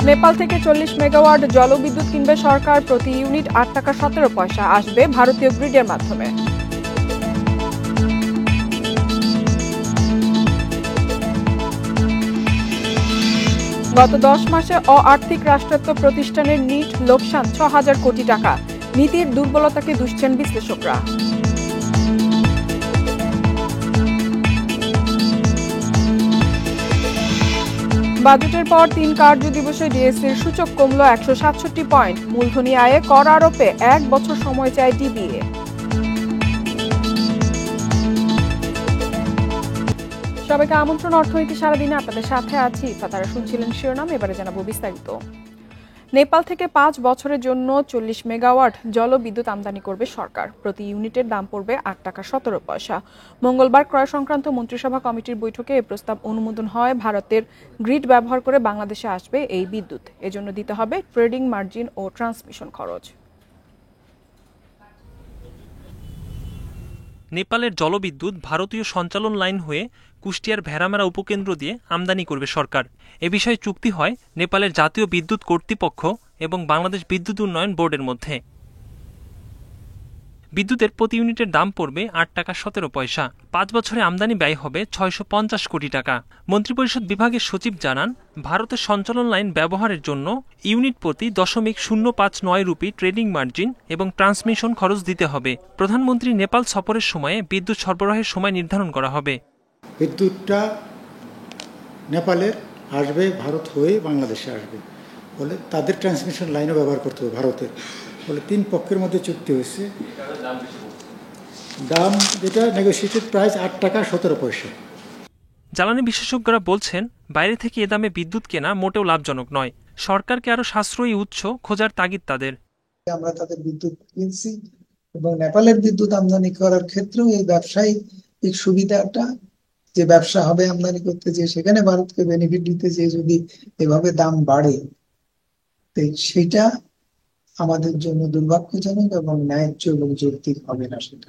নেপাল থেকে 40 মেগাওয়াট জলবিদ্যুৎ কিনবে সরকার। প্রতি ইউনিট 8 টাকা 17 পয়সা আসবে ভারতীয় গ্রিডের মাধ্যমে। গত 10 মাসে অ-আর্থিক রাষ্ট্রায়ত্ত প্রতিষ্ঠানের নিট লোকসান 6,000 কোটি টাকা। নীতির দুর্বলতাকে দুষছেন বিশ্লেষকরা। বাজেটের পর 3 কার্য দিবসে ডিএসসির সূচক কমল 167 পয়েন্ট। মূলধনী আয়ে কর আরোপে 1 বছর সময় চায় ডিবিএ। সবাইকে আমন্ত্রণ অর্থনীতি সারাদিনে আপনাদের সাথে আছি। তারা শুনছিলেন শিরোনাম, এবারে জানাবো বিস্তারিত। নেপাল থেকে 5 বছরের জন্য 40 মেগাওয়াট জলবিদ্যুৎ আমদানি করবে সরকার। প্রতি ইউনিটের দাম পড়বে 8 টাকা 17 পয়সা। মঙ্গলবার ক্রয় সংক্রান্ত মন্ত্রিসভা কমিটির বৈঠকে এ প্রস্তাব অনুমোদন হয়। ভারতের গ্রিড ব্যবহার করে বাংলাদেশে আসবে এই বিদ্যুৎ। এজন্য দিতে হবে ট্রেডিং মার্জিন ও ট্রান্সমিশন খরচ। নেপালের জলবিদ্যুৎ ভারতীয় সঞ্চালন লাইন হয়ে কুষ্টিয়ার ভেড়ামেরা উপকেন্দ্র দিয়ে আমদানি করবে সরকার। এ বিষয়ে চুক্তি হয় নেপালের জাতীয় বিদ্যুৎ কর্তৃপক্ষ এবং বাংলাদেশ বিদ্যুৎ উন্নয়ন বোর্ডের মধ্যে। বিদ্যুতের প্রতি ইউনিটের দাম পড়বে 8 টাকা 17 পয়সা। 5 বছরে আমদানি ব্যয় হবে 650 কোটি টাকা। মন্ত্রিপরিষদ বিভাগের সচিব জানান, ভারতের সঞ্চালন লাইন ব্যবহারের জন্য ইউনিট প্রতি 0.059 রুপি ট্রেডিং মার্জিন এবং ট্রান্সমিশন খরচ দিতে হবে। প্রধানমন্ত্রী নেপাল সফরের সময়ে বিদ্যুৎ সরবরাহের সময় নির্ধারণ করা হবে। বিদ্যুৎটা নেপালের আসবে, ভারত হয়ে বাংলাদেশে আসবে বলে তাদের ট্রান্সমিশন লাইনও ব্যবহার করতে হবে ভারতের বলে 3 পক্ষের মধ্যে চুক্তি হয়েছে। দাম যেটা নেগোসিয়েটেড প্রাইস 8 টাকা 17 পয়সা। জ্বালানি বিশেষজ্ঞরা বলছেন, বাইরে থেকে এ দামে বিদ্যুৎ কেনা মোটেও লাভজনক নয়। সরকারকে আরো সাশ্রয়ী উৎস খোঁজার তাগিদ তাদের। আমরা তাদের বিদ্যুৎ কিনছি এবং নেপালের বিদ্যুৎ আমদানি করার ক্ষেত্রেও এই ব্যবসায়িক সুবিধাটা, যে ব্যবসা হবে আমদানি করতে, যে সেখানে ভারতকে বেনিফিট দিতে, যে যদি এভাবে দাম বাড়ে সেটা আমাদের জন্য দুর্ভাগ্যজনক এবং ন্যায্য এবং যৌক্তিক হবে না সেটা।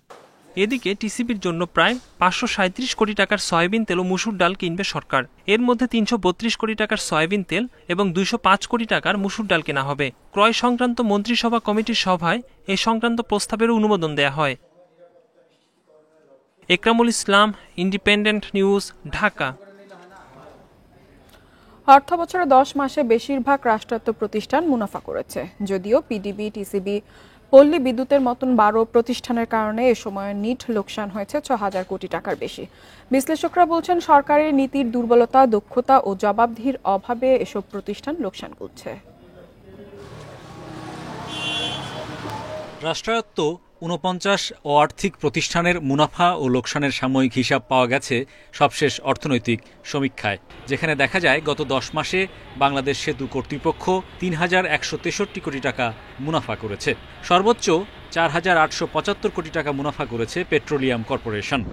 এদিকে টিসিবির জন্য প্রায় 537 কোটি টাকার সয়াবিন তেল ও মুসুর ডাল কিনবে সরকার। এর মধ্যে 332 কোটি টাকার সয়াবিন তেল এবং 205 কোটি টাকার মুসুর ডাল কেনা হবে। ক্রয় সংক্রান্ত মন্ত্রিসভা কমিটির সভায় এ সংক্রান্ত প্রস্তাবের অনুমোদন দেয়া হয়। একরামুল ইসলাম, ইন্ডিপেন্ডেন্ট নিউজ, ঢাকা। অর্থবছরে 10 মাসে বেশিরভাগ রাষ্ট্রায়ত্ত প্রতিষ্ঠান মুনাফা করেছে। যদিও পিডিবি, টিসিবি, পল্লী বিদ্যুতের মতন 12 প্রতিষ্ঠানের কারণে এ সময় নিট লোকসান হয়েছে 6,000 কোটি টাকার বেশি। বিশ্লেষকরা বলছেন, সরকারের নীতির দুর্বলতা, দক্ষতা ও জবাবদিহির অভাবে এসব প্রতিষ্ঠান লোকসান করছে। রাষ্ট্রায়ত্ত 49 অআর্থিক প্রতিষ্ঠানের মুনাফা ও লোকসানের সাময়িক হিসাব পাওয়া গেছে সবশেষ অর্থনৈতিক সমীক্ষায়, যেখানে দেখা যায় গত 10 মাসে বাংলাদেশ সেতু কর্তৃপক্ষ 3,163 কোটি টাকা মুনাফা করেছে। সর্বোচ্চ 4,875 কোটি টাকা মুনাফা করেছে পেট্রোলিয়াম কর্পোরেশন।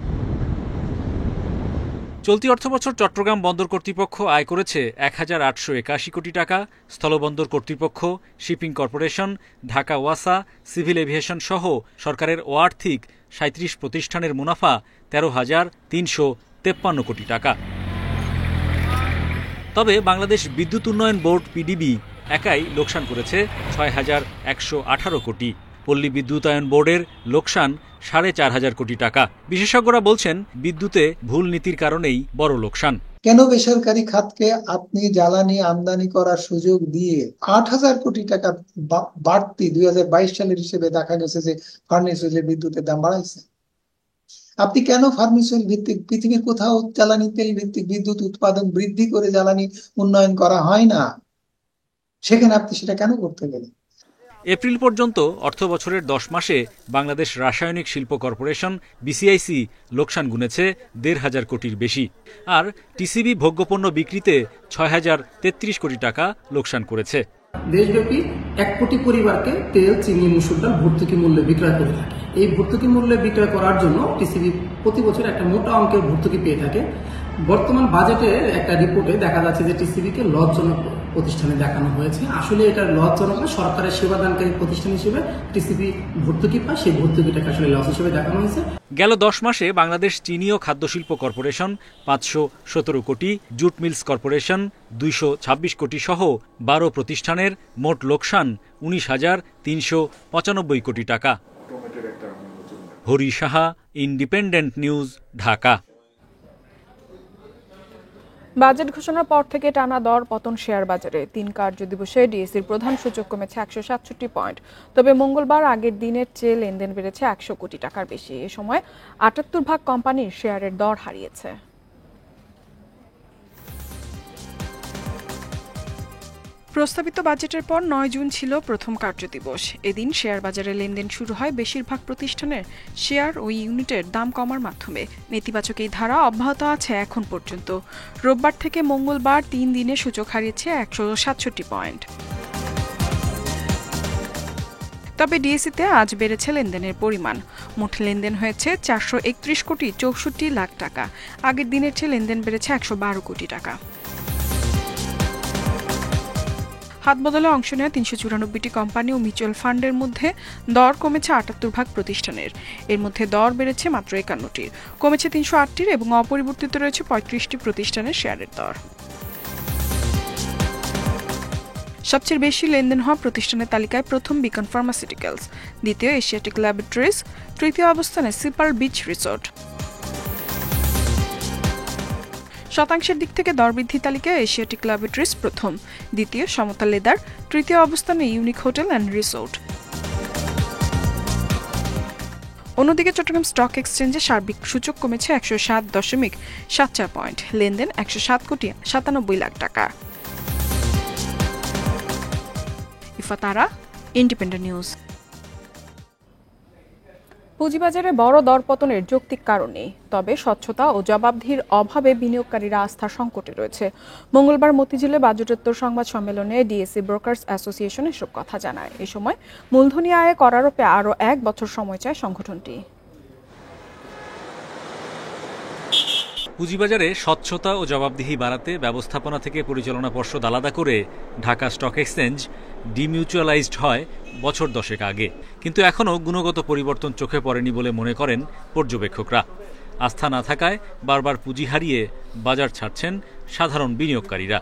চলতি অর্থবছর চট্টগ্রাম বন্দর কর্তৃপক্ষ আয় করেছে 1,881 কোটি টাকা। স্থলবন্দর কর্তৃপক্ষ, শিপিং কর্পোরেশন, ঢাকা ওয়াসা, সিভিল এভিয়েশন সহ সরকারের অআর্থিক 37 প্রতিষ্ঠানের মুনাফা 13,353 কোটি টাকা। তবে বাংলাদেশ বিদ্যুৎ উন্নয়ন বোর্ড পিডিবি একাই লোকসান করেছে 6,118 কোটি। পল্লী বিদ্যুতায়ন বোর্ডের লোকসান 4,500 কোটি টাকা। বিশেষজ্ঞরা বলছেন, বিদ্যুতে ভুল নীতির কারণেই বড় লোকসান। কেন বেসরকারি খাতকে আপনি জ্বালানি আমদানি করার সুযোগ দিয়ে 8,000 কোটি টাকা বাড়তি 2022 সালের হিসেবে দেখা গেছে যে ফার্নেস অয়েলের বিদ্যুতের দাম বাড়াইছে? আপনি কেন ফার্নেস অয়েল ভিত্তিক, পৃথিবীর কোথাও জ্বালানি তেল ভিত্তিক বিদ্যুৎ উৎপাদন বৃদ্ধি করে জ্বালানি উন্নয়ন করা হয় না, সেখানে আপনি সেটা কেন করতে গেলেন? এপ্রিল পর্যন্ত অর্থবছরের 10 মাসে বাংলাদেশ রাসায়নিক শিল্প কর্পোরেশন বিসিআইসি লোকসান গুনেছে 1,500 কোটির বেশি। আর টিসিবি ভোগ্যপণ্য বিক্রিতে 6,033 কোটি টাকা লোকসান করেছে। দেশব্যাপী 1 কোটি পরিবারকে তেল, চিনি, মুসুর ডাল ভর্তুকি মূল্যে বিক্রয় করে থাকে। এই ভর্তুকি মূল্যে বিক্রয় করার জন্য টিসিবি প্রতি বছর একটা মোটা অঙ্কের ভর্তুকি পেয়ে থাকে। বর্তমান বাজেটের একটা রিপোর্টে দেখা যাচ্ছে যে টিসিবিকে লসজনক প্রতিষ্ঠানে দেখানো হয়েছে। আসলে এটা লসজনক না, সরকারের সেবাদানকারী প্রতিষ্ঠান হিসেবে টিসিবি ভর্তুকি পায়, সেই ভর্তুকিটাকে আসলে লস হিসেবে দেখানো হয়েছে। গেল 10 মাসে বাংলাদেশ চিনি ও খাদ্যশিল্প কর্পোরেশন 517 কোটি, জুট মিলস কর্পোরেশন 226 কোটি সহ 12 প্রতিষ্ঠানের মোট লোকসান 19,395 কোটি টাকা। Hari Saha, independent news, Dhaka. Budget ঘোষণার পর থেকে টানা দর পতন শেয়ার বাজারে। 3 কার্যদিবসে ডিএসইর প্রধান সূচক কমেছে 167 পয়েন্ট, তবে মঙ্গলবার আগের দিনের চেয়ে লেনদেন বেড়েছে 100 কোটি টাকার বেশি। এ সময় 78 কোম্পানির শেয়ারের দর হারিয়েছে। প্রস্তাবিত বাজেটের পর 9 জুন ছিল প্রথম কার্যদিবস। এদিন শেয়ার বাজারে লেনদেন শুরু হয় বেশিরভাগ প্রতিষ্ঠানের শেয়ার ও ইউনিটের দাম কমার মাধ্যমে। নেতিবাচক এই ধারা অব্যাহত আছে এখন পর্যন্ত। রোববার থেকে মঙ্গলবার 3 দিনে সূচক হারিয়েছে 167 পয়েন্ট। তবে ডিএসইতে আজ বেড়েছে লেনদেনের পরিমাণ। মোট লেনদেন হয়েছে 431 কোটি 64 লাখ টাকা। আগের দিনের চেয়ে লেনদেন বেড়েছে 112 কোটি টাকা। হাত বদলে অংশ নেওয়া 394টি কোম্পানি ও মিউচুয়াল ফান্ডের মধ্যে দর কমেছে 78 প্রতিষ্ঠানের। এর মধ্যে দর বেড়েছে মাত্র 51টির, কমেছে 308টির এবং অপরিবর্তিত রয়েছে 35টি প্রতিষ্ঠানের শেয়ারের দর। সবচেয়ে বেশি লেনদেন হওয়া প্রতিষ্ঠানের তালিকায় প্রথম বিকন ফার্মাসিউটিক্যালস, দ্বিতীয় এশিয়াটিক ল্যাবরেটরিজ, তৃতীয় অবস্থানে সিপার বিচ রিসোর্ট। শতাংশের দিক থেকে দরবৃদ্ধি তালিকায় এশিয়াটিক ল্যাবরেটরিজ প্রথম, দ্বিতীয় সমতা লেদার, তৃতীয় অবস্থানে ইউনিক হোটেল অ্যান্ড রিসোর্ট। অন্যদিকে চট্টগ্রাম স্টক এক্সচেঞ্জে সার্বিক সূচক কমেছে 107.74 পয়েন্ট, লেনদেন 107 কোটি 97 লাখ টাকা। ইফাতারা, ইন্ডিপেন্ডেন্ট নিউজ। পুঁজিবাজারে বড় দরপতনের যৌক্তিক কারণ নেই, তবে স্বচ্ছতা ও জবাবদিহির অভাবে বিনিয়োগকারীরা আস্থা সংকটে রয়েছে। মঙ্গলবার মতিঝিলে বাজেটোত্তর সংবাদ সম্মেলনে ডিএসই ব্রোকার্স অ্যাসোসিয়েশন এসব কথা জানায়। এ সময় মূলধনী আয়ে করারোপে আরও 1 বছর সময় চায় সংগঠনটি। পুঁজিবাজারে স্বচ্ছতা ও জবাবদিহি বাড়াতে ব্যবস্থাপনা থেকে পরিচালনা পর্ষদ আলাদা করে ঢাকা স্টক এক্সচেঞ্জ ডিমিউচুয়ালাইজড হয় বছর 10 আগে, কিন্তু এখনও গুণগত পরিবর্তন চোখে পড়েনি বলে মনে করেন পর্যবেক্ষকরা। আস্থা না থাকায় বারবার পুঁজি হারিয়ে বাজার ছাড়ছেন সাধারণ বিনিয়োগকারীরা।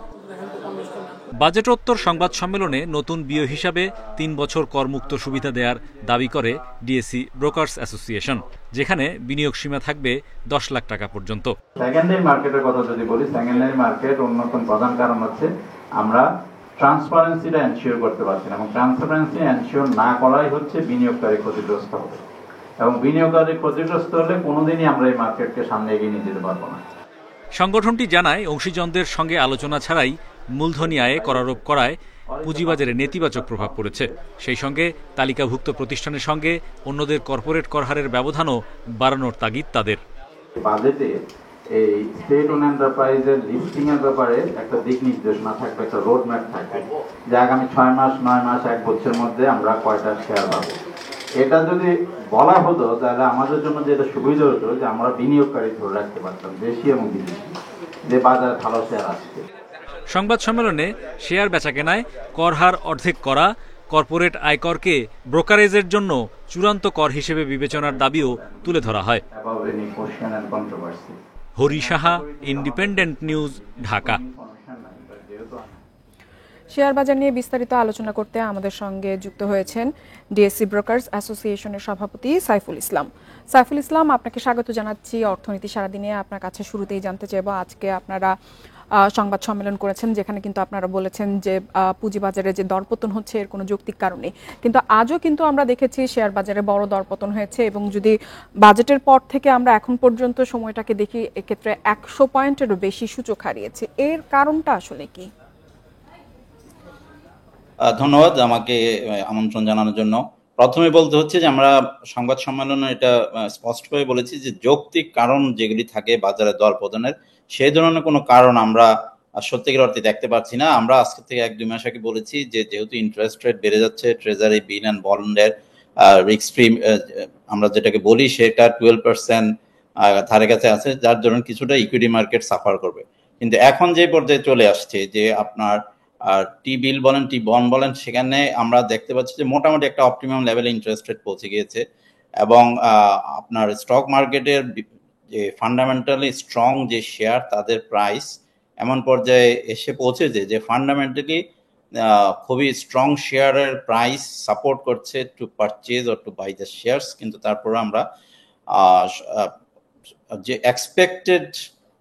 বাজেটোত্তর সংবাদ সম্মেলনে নতুন বিও হিসাবে 3 বছর করমুক্ত সুবিধা দেওয়ার দাবি করে ডিএসই ব্রোকার্স অ্যাসোসিয়েশন, যেখানে বিনিয়োগ সীমা থাকবে 10 লাখ টাকা পর্যন্ত। সেকেন্ডারি মার্কেটের কথা যদি বলি, সেকেন্ডারি মার্কেট অন্যতম প্রধান কারণ হচ্ছে আমরা ট্রান্সপারেন্সিটা এনশিওর করতে পারছি না, এবং ট্রান্সপারেন্সি এনশিওর না করাই হচ্ছে বিনিয়োগকারী ক্ষতিগ্রস্ত হবে, এবং বিনিয়োগকারী ক্ষতিগ্রস্ত হলে কোনোদিনই আমরা এই মার্কেটকে সামনে এগিয়ে নিয়ে যেতে পারবো না। সংগঠনটি জানায়, অংশীজনদের সঙ্গে আলোচনা ছাড়াই মূলধনী আয়ে করারোপ করায় পুঁজিবাজারে নেতিবাচক প্রভাব পড়েছে। সেই সঙ্গে তালিকাভুক্ত প্রতিষ্ঠানের সঙ্গে অন্যদের কর্পোরেট কর হারের ব্যবধানও বাড়ানোর তাগিদ তাদের। বাজেটে এই স্টেট ওন এন্টারপ্রাইজের লিস্টিং এর ব্যাপারে একটা দিক নির্দেশনা থাকবে, একটা রোড ম্যাপ থাকবে, যে আগামী 6 মাস 9 মাস 1 বছরের মধ্যে আমরা কয়টা শেয়ার পাবো। এটা যদি বলা হতো তাহলে আমাদের জন্য যেটা সুবিধা হতো, যে আমরা বিনিয়োগকারী ধরে রাখতে পারতাম দেশি এবং বিদেশি, যে বাজারে ভালো শেয়ার আসছে। সংবাদ সম্মেলনে শেয়ার বেচাকেনায় কর হার অর্ধেক করা, কর্পোরেট আয়করকে ব্রোকারেজের জন্য চূড়ান্ত কর হিসেবে বিবেচনার দাবিও তুলে ধরা হয়। Hari Saha, independent news, Dhaka. Share বাজার নিয়ে বিস্তারিত আলোচনা করতে আমাদের সঙ্গে যুক্ত হয়েছেন ডিএসই ব্রোকার্স অ্যাসোসিয়েশনের সভাপতি সাইফুল ইসলাম। সাইফুল ইসলাম, আপনাকে স্বাগত জানাচ্ছি অর্থনীতি সারাদিনে। আপনার কাছে শুরুতেই জানতে চাইব, আজকে আপনারা সংবাদ সম্মেলন করেছেন, যেখানে কিন্তু আপনারা বলেছেন যে পুঁজিবাজারে যে দরপতন হচ্ছে এর কোনো যৌক্তিক কারণ নেই, কিন্তু আজও কিন্তু আমরা দেখেছি শেয়ার বাজারে বড় দরপতন হয়েছে, এবং যদি বাজেটের পর থেকে আমরা এখন পর্যন্ত সময়টাকে দেখি, এক্ষেত্রে 100 পয়েন্টেরও বেশি সূচক হারিয়েছে। এর কারণটা আসলে কি? ধন্যবাদ আমাকে আমন্ত্রণ জানানোর জন্য। প্রথমে বলতে হচ্ছে যে আমরা সংবাদ সম্মেলনে এটা স্পষ্টভাবে বলেছি যে যৌক্তিক কারণ যেগুলি থাকে বাজারে দরপতনের, সেই ধরনের কোনো কারণ আমরা সত্যিকার অর্থে দেখতে পাচ্ছি না। আমরা আজকে থেকে 1-2 মাস আগে বলেছি যে যেহেতু ইন্টারেস্ট রেট বেড়ে যাচ্ছে, ট্রেজারি বিল অ্যান্ড বন্ডের রিস্ক ফ্রি আমরা যেটাকে বলি সেটা 12% ধারে কাছে আছে, যার জন্য কিছুটা ইকুইটি মার্কেট সাফার করবে। কিন্তু এখন যে পর্যায়ে চলে আসছে যে আপনার টি বিল বলেন, টি বন্ড বলেন, সেখানে আমরা দেখতে পাচ্ছি যে মোটামুটি একটা অপটিমাম লেভেলে ইন্টারেস্ট রেট পৌঁছে গিয়েছে। এবং আপনার স্টক মার্কেটের যে ফান্ডামেন্টালি স্ট্রং যে শেয়ার, তাদের প্রাইস এমন পর্যায়ে এসে পৌঁছেছে যে ফান্ডামেন্টালি খুবই স্ট্রং শেয়ারের প্রাইস সাপোর্ট করছে to purchase or to buy the shares, কিন্তু তারপরে আমরা যে এক্সপেক্টেড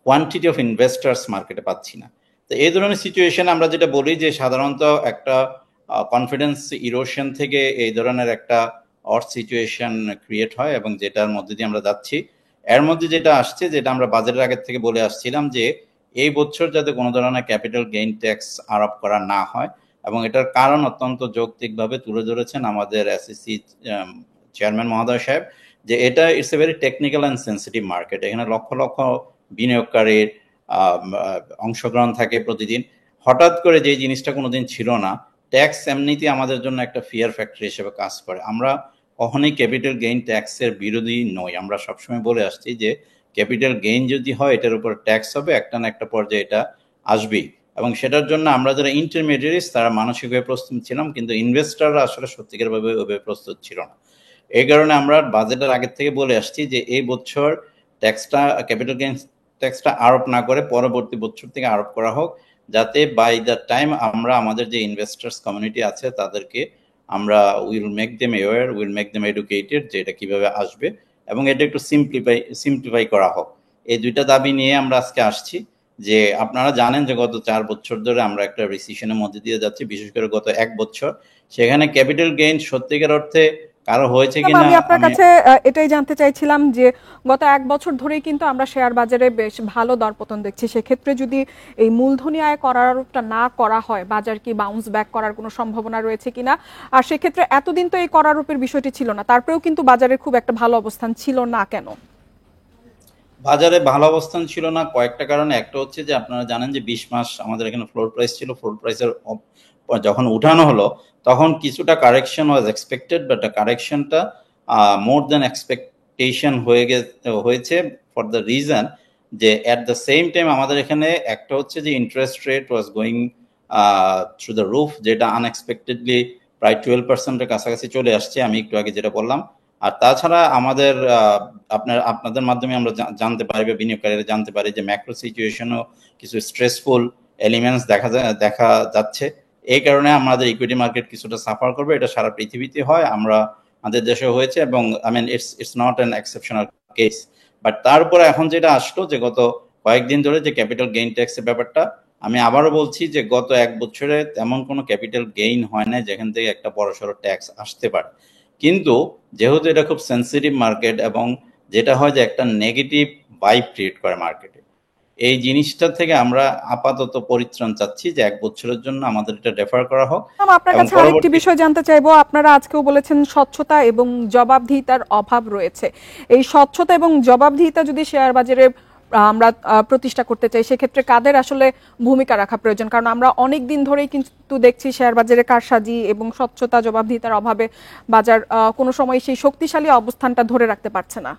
কোয়ান্টিটি অফ ইনভেস্টার্স মার্কেটে পাচ্ছি না। তো এই ধরনের সিচুয়েশন আমরা যেটা বলি যে সাধারণত একটা কনফিডেন্স ইরোশন থেকে এই ধরনের একটা অড সিচুয়েশন ক্রিয়েট হয়, এবং যেটার মধ্যে দিয়ে আমরা যাচ্ছি। এর মধ্যে যেটা আসছে, যেটা আমরা বাজেটের আগের থেকে বলে আসছিলাম, যে এই বছর যাতে কোনো ধরনের ক্যাপিটাল গেইন ট্যাক্স আরোপ করা না হয়, এবং এটার কারণ অত্যন্ত যৌক্তিকভাবে তুলে ধরেছেন আমাদের এসএসসি চেয়ারম্যান মহোদয় সাহেব, যে এটা it's a very technical and sensitive market. এখানে লক্ষ লক্ষ বিনিয়োগকারীর অংশগ্রহণ থাকে প্রতিদিন। হঠাৎ করে যে জিনিসটা কোনোদিন ছিল না, ট্যাক্স এমনিতে আমাদের জন্য একটা ফিয়ার ফ্যাক্টর হিসেবে কাজ করে। আমরা কখনোই ক্যাপিটাল গেইন ট্যাক্সের বিরোধী নই। আমরা সবসময় বলে আসছি যে ক্যাপিটাল গেইন যদি হয়, এটার উপর ট্যাক্স হবে, একটা না একটা পর্যায়ে এটা আসবেই। এবং সেটার জন্য আমরা যারা ইন্টারমিডিয়ারিজ তারা মানসিকভাবে প্রস্তুত ছিলাম, কিন্তু ইনভেস্টররা আসলে সত্যিকারভাবে ওইভাবে প্রস্তুত ছিল না। এই কারণে আমরা বাজেটের আগের থেকে বলে আসছি যে এই বছর ট্যাক্সটা, ক্যাপিটাল গেইন ট্যাক্সটা আরোপ না করে পরবর্তী বছর থেকে আরোপ করা হোক, যাতে বাই দ্য টাইম আমরা আমাদের যে ইনভেস্টার্স কমিউনিটি আছে তাদেরকে আমরা will make them aware, will make them educated, যে এটা কিভাবে আসবে, এবং এটা একটু সিম্পলিফাই করা হোক। এই দুইটা দাবি নিয়ে আমরা আজকে আসছি। যে আপনারা জানেন যে গত 4 বছর ধরে আমরা একটা রিসেশনের মধ্যে দিয়ে যাচ্ছি, বিশেষ করে গত 1 বছর। সেখানে ক্যাপিটাল গেইন সত্যিকার অর্থে কারো হয়েছে কিনা আমি আপনার কাছে এটাই জানতে চাইছিলাম যে গত 1 বছর ধরেই কিন্তু আমরা শেয়ার বাজারে বেশ ভালো দরপতন দেখছি। সেক্ষেত্রে যদি এই মূলধনী আয় করার আরোপটা না করা হয়, বাজার কি বাউন্স ব্যাক করার কোনো সম্ভাবনা রয়েছে কিনা? আর সেক্ষেত্রে এতদিন তো এই করারোপের বিষয়টি ছিল না, তারপরেও কিন্তু বাজারের খুব একটা ভালো অবস্থান ছিল না কেন? বাজারে ভালো অবস্থান ছিল না কয়েকটা কারণে। একটা হচ্ছে যে আপনারা জানেন যে 20 মাস আমাদের এখানে ফ্লোর প্রাইস ছিল। ফ্লোর প্রাইসের যখন উঠানো হলো তখন কিছুটা কারেকশন ওয়াজ এক্সপেক্টেড, বাট কারেকশনটা মোর দেন এক্সপেকটেশন হয়েছে ফর দ্য রিজন যে অ্যাট দ্য সেম টাইম আমাদের এখানে একটা হচ্ছে যে interest rate was going through the roof, যেটা আনএক্সপেক্টেডলি প্রায় 12%-এর কাছাকাছি চলে আসছে, আমি একটু আগে যেটা বললাম। আর তাছাড়া আমাদের আপনাদের মাধ্যমে আমরা জানতে পারি বা বিনিয়োগকারীরা জানতে পারি যে ম্যাক্রো সিচুয়েশনও কিছু স্ট্রেসফুল এলিমেন্টস দেখা যাচ্ছে। এই কারণে আমাদের ইকুইটি মার্কেট কিছুটা সাফার করবে। এটা সারা পৃথিবীতে হয়, আমাদের দেশে হয়েছে, এবং I mean it's not an exceptional case. But তারপরে এখন যেটা আসলো যে গত কয়েকদিন ধরে যে ক্যাপিটাল গেইন ট্যাক্সের ব্যাপারটা, আমি আবারও বলছি যে গত 1 বছরে তেমন কোনো ক্যাপিটাল গেইন হয় না যেখান থেকে একটা বড়সড় ট্যাক্স আসতে পারে। কিন্তু যেহেতু এটা খুব সেন্সিটিভ মার্কেট, এবং যেটা হয় যে একটা নেগেটিভ ভাইব ক্রিয়েট করে মার্কেটে, এই জিনিসটা থেকে আমরা আপাতত পরিত্রাণ চাচ্ছি যে 1 বছরের জন্য আমাদের এটা ডেফার করা হোক। আপনার কাছে আরেকটি বিষয় জানতে চাইবো, আপনারা আজকেও বলেছেন স্বচ্ছতা এবং জবাবদিহিতার অভাব রয়েছে। এই স্বচ্ছতা এবং জবাবদিহিতা যদি শেয়ার বাজারে আমরা প্রতিষ্ঠা করতে চাই, সেক্ষেত্রে কাদের আসলে ভূমিকা রাখা প্রয়োজন? কারণ আমরা অনেক দিন ধরেই কিন্তু দেখছি শেয়ার বাজারে কারসাজি এবং স্বচ্ছতা জবাবদিহিতার অভাবে বাজার কোনো সময় সেই শক্তিশালী অবস্থানটা ধরে রাখতে পারছে না।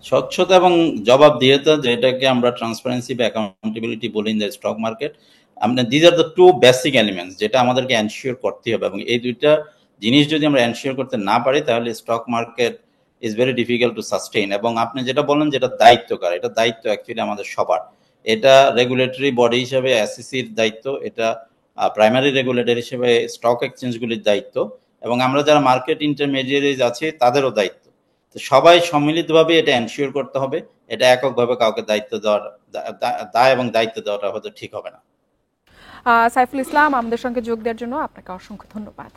স্বচ্ছতা এবং জবাবদিহিতা, যেটাকে আমরা ট্রান্সপারেন্সি বা অ্যাকাউন্টেবিলিটি বলি in the stock market, these are the 2 basic elements যেটা আমাদেরকে এনশিওর করতে হবে। এবং এই দুইটা জিনিস যদি আমরা এনশিওর করতে না পারি, তাহলে stock market is very difficult to sustain. এবং আপনি যেটা বলেন যেটা দায়িত্বকার, এটা দায়িত্ব অ্যাকচুয়ালি আমাদের সবার। এটা রেগুলেটরি বডি হিসেবে এসইসির দায়িত্ব, এটা প্রাইমারি রেগুলেটর হিসেবে স্টক এক্সচেঞ্জগুলির দায়িত্ব, এবং আমরা যারা মার্কেট ইন্টারমিডিয়ারিজ আছে তাদেরও দায়িত্ব। তো সবাই সম্মিলিতভাবে এটা এনশিওর করতে হবে। এটা এককভাবে কাউকে দায় এবং দায়িত্ব দেওয়াটা হয়তো ঠিক হবে না। সাইফুল ইসলাম, আমাদের সঙ্গে যোগ দেওয়ার জন্য আপনাকে অসংখ্য ধন্যবাদ।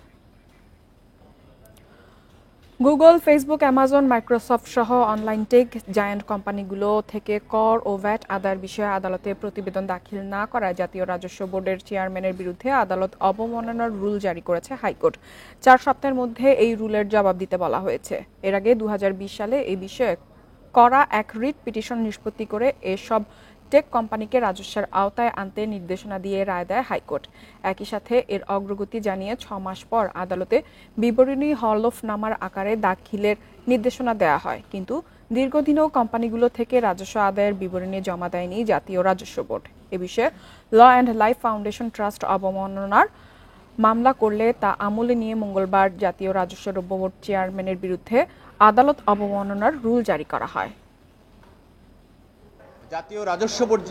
গুগল, ফেসবুক, অ্যামাজন, মাইক্রোসফট সহ অনলাইন টেক জায়ান্ট কোম্পানিগুলো থেকে কর ও ভ্যাট আদায়ের বিষয়ে আদালতে প্রতিবেদন দাখিল না করায় জাতীয় রাজস্ব বোর্ডের চেয়ারম্যানের বিরুদ্ধে আদালত অবমাননার রুল জারি করেছে হাইকোর্ট। 4 সপ্তাহের মধ্যে এই রুলের জবাব দিতে বলা হয়েছে। এর আগে 2020 সালে এই বিষয়ে করা এক রিট পিটিশন নিষ্পত্তি করে এসব টেক কোম্পানিকে রাজস্বের আওতায় আনতে নির্দেশনা দিয়ে রায় দেয় হাইকোর্ট। একই সাথে এর অগ্রগতি জানিয়ে 6 মাস পর আদালতে বিবরণী হলফনামার আকারে দাখিলের নির্দেশনা দেওয়া হয়। কিন্তু দীর্ঘদিনেও কোম্পানিগুলো থেকে রাজস্ব আদায়ের বিবরণী জমা দেয়নি জাতীয় রাজস্ব বোর্ড। এ বিষয়ে law and life foundation trust অবমাননার মামলা করলে তা আমলে নিয়ে মঙ্গলবার জাতীয় রাজস্ব দ্রব্য বোর্ড চেয়ারম্যানের বিরুদ্ধে আদালত অবমাননার রুল জারি করা হয়। জাতীয় রাজস্ব বোর্ড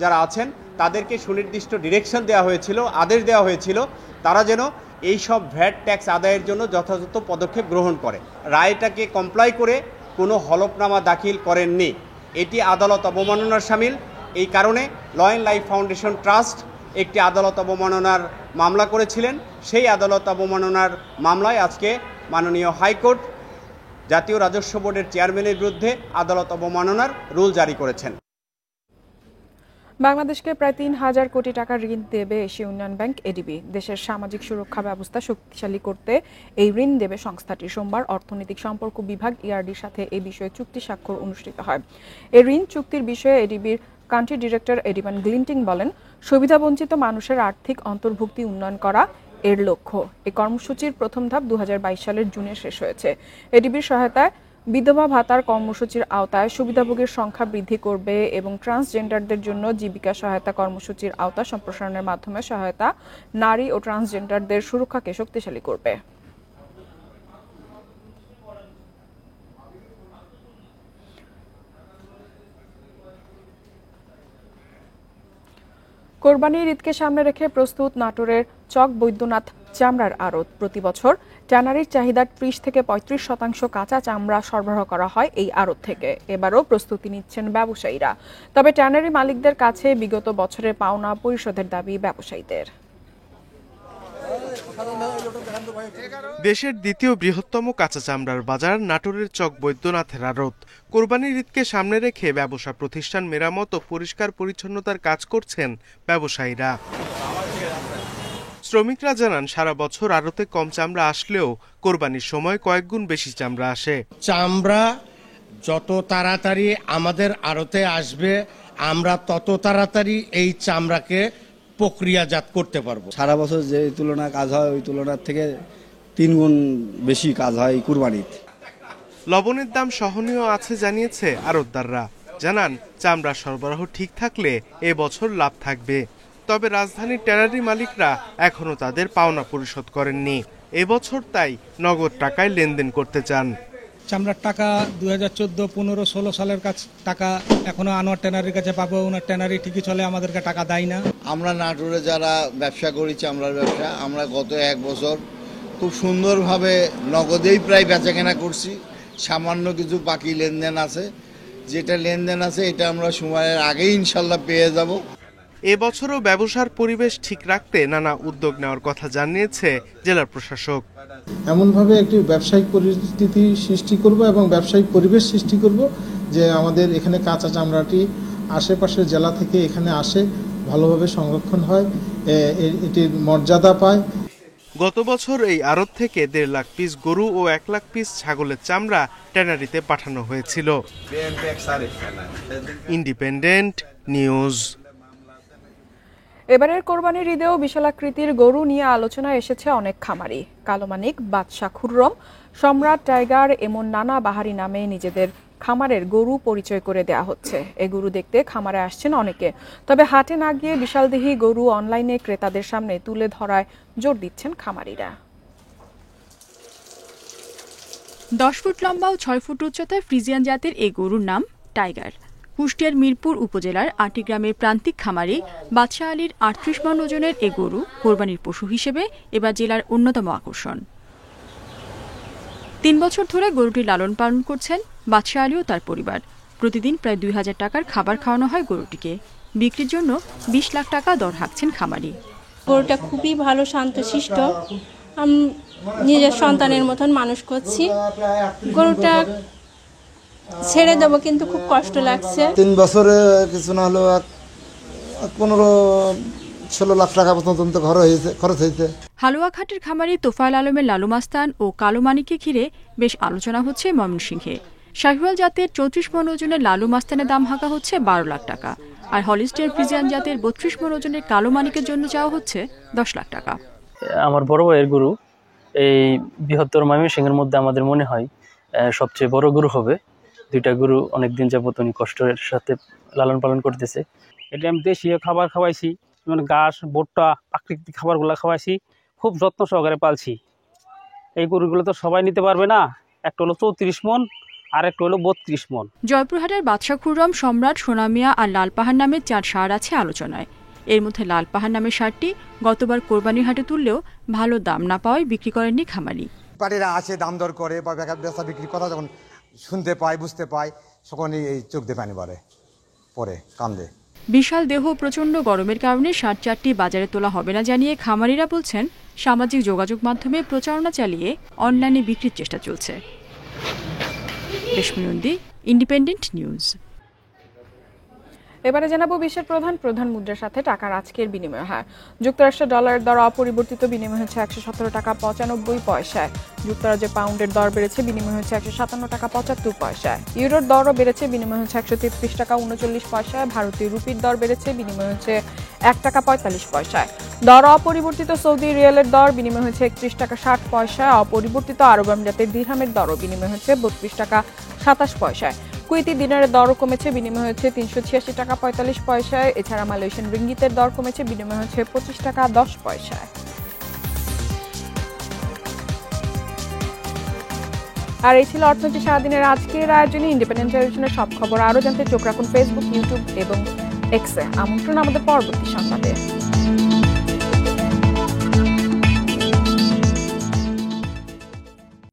যারা আছেন তাদেরকে সুনির্দিষ্ট ডিরেকশন দেওয়া হয়েছিল, আদেশ দেওয়া হয়েছিল তারা যেন এই সব ভ্যাট ট্যাক্স আদায়ের জন্য যথাযথ পদক্ষেপ গ্রহণ করে। রায়টাকে কমপ্লাই করে কোনো হলফনামা দাখিল করেননি, এটি আদালত অবমাননার শামিল। এই কারণে law and life foundation trust একটি আদালত অবমাননার মামলা করেছিলেন। সেই আদালত অবমাননার মামলায় আজকে মাননীয় হাইকোর্ট জাতীয় রাজস্ব বোর্ডের চেয়ারম্যানের বিরুদ্ধে আদালত অবমাননার রুল জারি করেছেন। বাংলাদেশকে প্রায় ৩,০০০ কোটি টাকা ঋণ দেবে এশীয় উন্নয়ন ব্যাংক এডিবি। দেশের সামাজিক সুরক্ষা ব্যবস্থা শক্তিশালী করতে এই ঋণ দেবে সংস্থাটি। সোমবার অর্থনৈতিক সম্পর্ক বিভাগ ইআরডির সাথে এই বিষয়ে চুক্তি স্বাক্ষর অনুষ্ঠিত হয়। এই ঋণ চুক্তির বিষয়ে এডিবির কান্ট্রি ডিরেক্টর এডিবান গ্লিন্টিং বলেন, সুবিধাবঞ্চিত মানুষের আর্থিক অন্তর্ভুক্তি উন্নয়ন করা এর লক্ষ্য। এই কর্মসূচির প্রথম ধাপ ২০২২ সালের জুনে শেষ হয়েছে। এডিবির সহায়তায় বিধবা ভাতার কর্মসূচির আওতায় সুবিধাভোগীর সংখ্যা বৃদ্ধি করবে এবং ট্রান্সজেন্ডারদের জন্য জীবিকা সহায়তা কর্মসূচির আওতা সম্প্রসারণের মাধ্যমে সহায়তা নারী ও ট্রান্সজেন্ডারদের সুরক্ষাকে শক্তিশালী করবে। কোরবানির ঈদকে সামনে রেখে প্রস্তুত নাটোরের চক বৈদ্যনাথ চামড়ার আড়ত। প্রতি বছর ট্যানারির চাহিদার ৩০ থেকে ৩৫% কাঁচা চামড়া সরবরাহ করা হয় এই আড়ত থেকে। এবারও প্রস্তুতি নিচ্ছেন ব্যবসায়ীরা। তবে ট্যানারি মালিকদের কাছে বিগত বছরের পাওনা পরিশোধের দাবি ব্যবসায়ীদের। দেশের দ্বিতীয় বৃহত্তম কাঁচা চামড়ার বাজার নাটোরের চক বৈদ্যনাথের আড়ত। কোরবানির ঈদকে সামনে রেখে ব্যবসা প্রতিষ্ঠান মেরামত ও পরিষ্কার পরিচ্ছন্নতার কাজ করছেন ব্যবসায়ীরা। শ্রমিকরা জানান, সারা বছর আড়তে কম চামড়া আসলেও কোরবানির সময় কয়েকগুণ বেশি চামড়া আসে। চামড়া যত তাড়াতাড়ি আমাদের আড়তে আসবে, আমরা তত তাড়াতাড়ি এই চামড়াকে প্রক্রিয়াজাত করতে পারবো। সারা বছর যে তুলনা কাজ হয় ওই তুলনার থেকে 3 গুণ বেশি কাজ হয় কুরবানিতে। লবণের দাম সহনীয় আছে জানিয়েছে আড়তদাররা। জানান, চামড়া সরবরাহ ঠিক থাকলে এবছর লাভ থাকবে। তবে রাজধানীর ট্যানারি মালিকরা এখনো তাদের পাওনা পরিশোধ করেননি। এবছর তাই নগদ টাকায় লেনদেন করতে চান। চামড়ার টাকা 2014, 15, 16 সালের টাকা এখনো আনোয়ার ট্যানারির কাছে পাবো। ওনার ট্যানারি ঠিকই চলে, আমাদেরকে টাকা দেয় না। আমরা নাটোরে যারা ব্যবসা করি চামড়ার ব্যবসা, আমরা গত 1 বছর খুব সুন্দরভাবে নগদেই প্রায় বেচাকেনা করছি। সামান্য কিছু বাকি লেনদেন আছে, যেটা লেনদেন আছে এটা আমরা সময়ের আগেই ইনশাল্লাহ পেয়ে যাব। এবছরও ব্যবসার পরিবেশ ঠিক রাখতে নানা উদ্যোগ নেওয়ার কথা জানিয়েছে জেলা প্রশাসক। এমনভাবে একটি ব্যবসায়িক পরিস্থিতি সৃষ্টি করব এবং ব্যবসায়িক পরিবেশ সৃষ্টি করব যে আমাদের এখানে কাঁচা চামড়াটি আশেপাশের জেলা থেকে এখানে আসে, ভালোভাবে সংরক্ষণ হয়, এটির মর্যাদা পায়। গত বছর এই আড়ত থেকে 1.5 লাখ পিস গরু ও 1 লাখ পিস ছাগলের চামড়া ট্যানারিতে পাঠানো হয়েছিল। Independent news. এবারের কোরবানির ঈদেও বিশালাকৃতির গরু নিয়ে আলোচনায় এসেছে অনেক খামারি। কালোমানিক, বাদশা খুররম, সম্রাট, টাইগার এমন নানা বাহারি নামে নিজেদের খামারের গরু পরিচয় করে দেয়া হচ্ছে। এ গরু দেখতে খামারে আসছেন অনেকে। তবে হাটে না গিয়ে বিশালদেহী গরু অনলাইনে ক্রেতাদের সামনে তুলে ধরায় জোর দিচ্ছেন খামারিরা। 10 ফুট লম্বা ও 6 ফুট উচ্চতার ফ্রিজিয়ান জাতের এই গরুর নাম টাইগার। কুষ্টিয়ার মিরপুর উপজেলার আটি গ্রামের প্রান্তিক খামারি বাদশাহ আলীর 38 মণ ওজনের এ গরু কোরবানির পশু হিসেবে এবার জেলার অন্যতম আকর্ষণ। 3 বছর ধরে গরুটি লালন পালন করছেন বাদশাহ আলী ও তার পরিবার। প্রতিদিন প্রায় 2000 টাকার খাবার খাওয়ানো হয় গরুটিকে। বিক্রির জন্য 20 লাখ টাকা দর হাঁকছেন খামারি। গরুটা খুবই ভালো, শান্তশিষ্ট, নিজের সন্তানের মতন মানুষ করছি। গরুটা ছেড়ে দেবো কিন্তু খুব কষ্ট লাগছে। 3 বছরে কিছু না হলেও 15-16 লাখ টাকা পর্যন্ত খরচ হয়েছে। হালুয়াঘাটের খামারি তোফায়েল আলমের লালু মাস্তান ও কালো মানিককে ঘিরে বেশ আলোচনা হচ্ছে ময়মনসিংহে। শাহিওয়াল জাতের 34 মণ ওজনের লালু মাস্তানের দাম হাঁকা হচ্ছে 12 লাখ টাকা, আর হলিস্টিয়ান ফ্রিজিয়ান জাতের 32 মণ ওজনের কালো মানিকের জন্য চাওয়া হচ্ছে 10 লাখ টাকা। আমার বড় ভাইয়ের গরু এই বৃহত্তর ময়মনসিংহের মধ্যে আমাদের মনে হয় সবচেয়ে বড় গরু হবে। 2টা গরু অনেকদিন যাবত উনি কষ্টের সাথে লালন পালন করতেছে। এটা আমি দেশীয় খাবার খাওয়াইছি, যেমন ঘাস, ভুট্টা, প্রাকৃতিক খাবারগুলো খাওয়াইছি, খুব যত্ন সহকারে পালছি। এই গরুগুলো তো সবাই নিতে পারবে না, একটা হলো 34 মন আর একটা হলো 32 মন। জয়পুরহাটের বাদশাহ খুররম, সম্রাট, সোনামিয়া আর লালপাহাড় নামে 4 ষাঁড় আছে আলোচনায়। এর মধ্যে লালপাহাড় নামের ষাঁড়টি গতবার কোরবানির হাটে তুললেও ভালো দাম না পাওয়ায় বিক্রি করেননি খামারি। ব্যাপারীরা আসে দাম দর করে বা বেচা বিক্রির কথা যখন শুনতে পায়, বুঝতে পায়, তখনই এই চোখ দিয়ে পানি পরে কান্দে। বিশাল দেহ প্রচণ্ড গরমের কারণে ষাঁড় 4টি বাজারে তোলা হবে না জানিয়ে খামারিরা বলছেন সামাজিক যোগাযোগ মাধ্যমে প্রচারণা চালিয়ে অনলাইনে বিক্রির চেষ্টা চলছে। রেশমি নন্দী, ইন্ডিপেন্ডেন্ট নিউজ। এবারে জানাবো বিশ্বের প্রধান মুদ্রার সাথে টাকার আজকের বিনিময় হার। যুক্তরাষ্ট্রের ডলারের দর অপরিবর্তিত, বিনিময় হচ্ছে 117 টাকা 95 পয়সায়। যুক্তরাজ্যে পাউন্ডের দর বেড়েছে, বিনিময় হচ্ছে 157 টাকা 75 পয়সায়। ইউরোর দরও বেড়েছে, বিনিময় হচ্ছে 133 টাকা 39 পয়সায়। ভারতীয় রুপির দর বেড়েছে, বিনিময় হচ্ছে 1 টাকা 45 পয়সায়। দর অপরিবর্তিত সৌদি রিয়ালের দর, বিনিময় হচ্ছে 31 টাকা 60 পয়সায়। অপরিবর্তিত আরব আমিরাতের দিরহামের দরও, বিনিময় হচ্ছে 32 টাকা 27 পয়সায়। কুয়েতি দিনারের দরও কমেছে, বিনিময় হচ্ছে 386 টাকা 45 পয়সায়। এছাড়া মালয়েশিয়ান রিঙ্গিতের দর কমেছে, বিনিময় হচ্ছে 25 টাকা 10 পয়সায়। আর এই ছিল অর্থনীতি সারাদিনের আজকের আয়োজনে। ইন্ডিপেন্ডেন্ট টেলিভিশনের সব খবর আরও জানতে চোখ রাখুন ফেসবুক, ইউটিউব এবং এক্সে। আমন্ত্রণ আমাদের পরবর্তী সংবাদে।